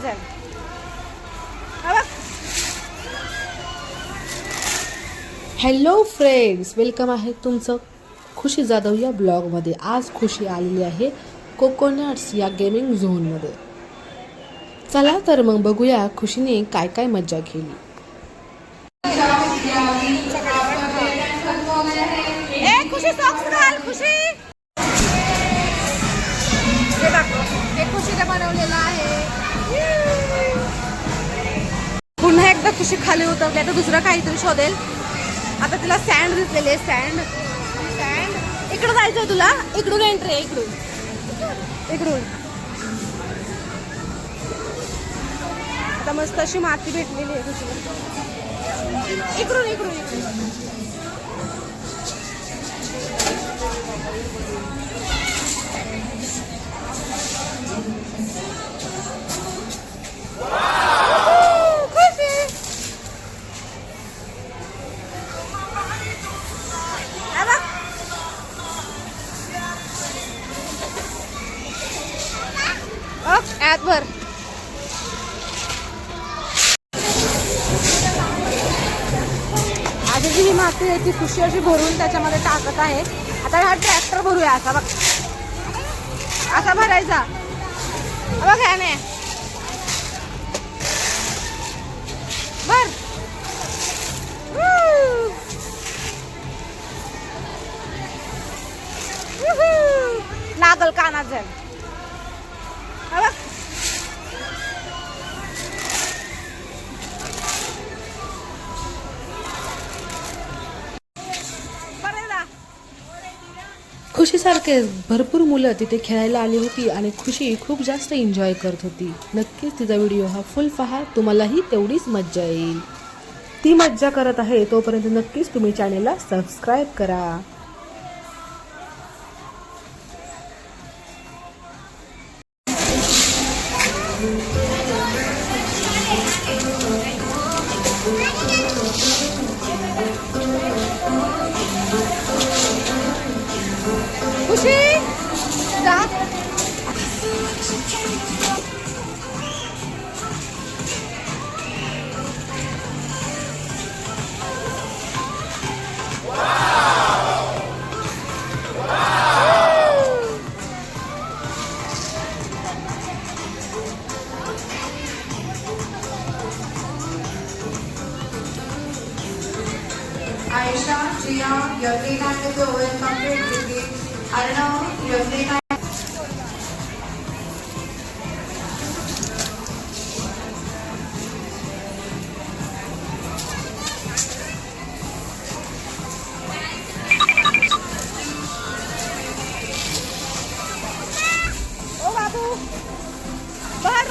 आहे. Hello friends, welcome आहे तुमचं खुशी जाधव या ब्लॉगमध्ये. आज खुशी आलेली आहे कोकोनट्स या गेमिंग झोनमध्ये. चला तर मग बघूया खुशीने काय काय मज्जा केली. खुशी सॉक्स घाल. खुशी हे खुशीने बनवलेलं आहे. पुन्हा एकदा खुशी खाली उतरली. आता दुसरं काहीतरी शोधेल. आता तिला सँड दिसलेली आहे. सँड इकडं जायचंय तुला. इकडून एंट्री आहे. इकडून आता मस्त अशी माती भेटलेली आहे खुशीला. इकडून वर आधी जी ही माती आहे ती खुशी अशी भरून त्याच्यामध्ये टाकत आहे. आता हा ट्रॅक्टर भरूया. असा बघ, असा भरायचा बघ. ह्याने भर. लागल कानात जाईल. खुशीसारखे भरपूर मुलं तिथे खेळायला आली होती आणि खुशी खूप जास्त एन्जॉय करत होती. नक्कीच तिचा व्हिडिओ हा फुल पहा, तुम्हालाही तेवढीच मज्जा येईल. ती मज्जा करत आहे तोपर्यंत नक्कीच तुम्ही चॅनेलला सबस्क्राईब करा. खुशी जा. Aisha, Jia, your free time is over. Complete with Arnav, your free time. ओ बाबू भर.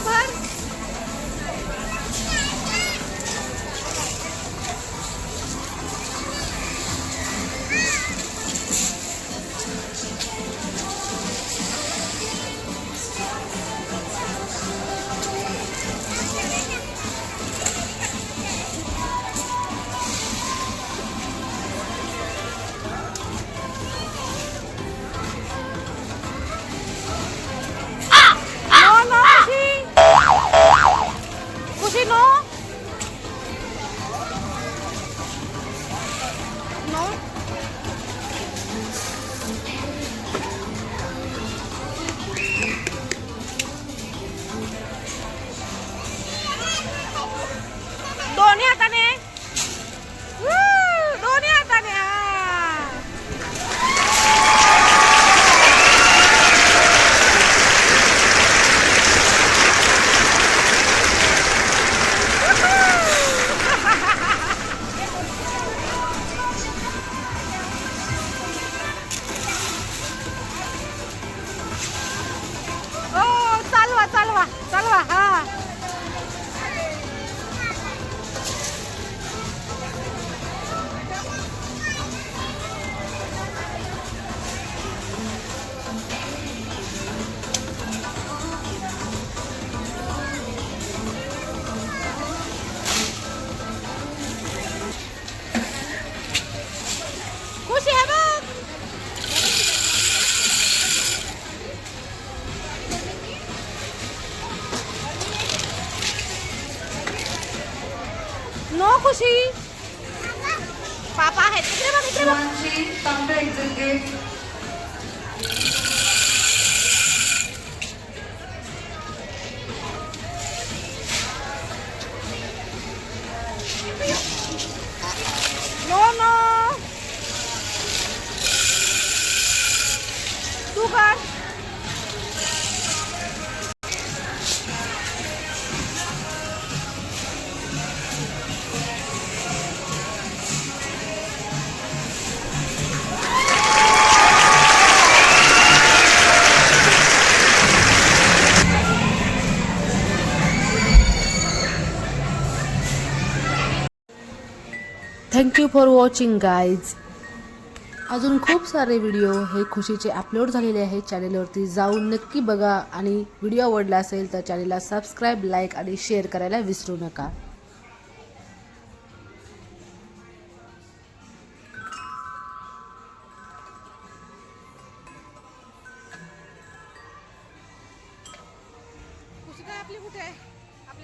खुशी पापा आहेत इकडे बघ इकडे बघ. Shivanshi, come to exit gate. No no तू कर. Thank you for watching guys. अजून खूप सारे व्हिडिओ हे खुशीचे अपलोड झालेले आहेत चॅनेलवरती, जाऊन नक्की बघा. आणि व्हिडिओ आवडला असेल तर चॅनेलला सबस्क्राईब, लाईक आणि शेअर करायला विसरू नका. खुशी काय आपली कुठे आहे?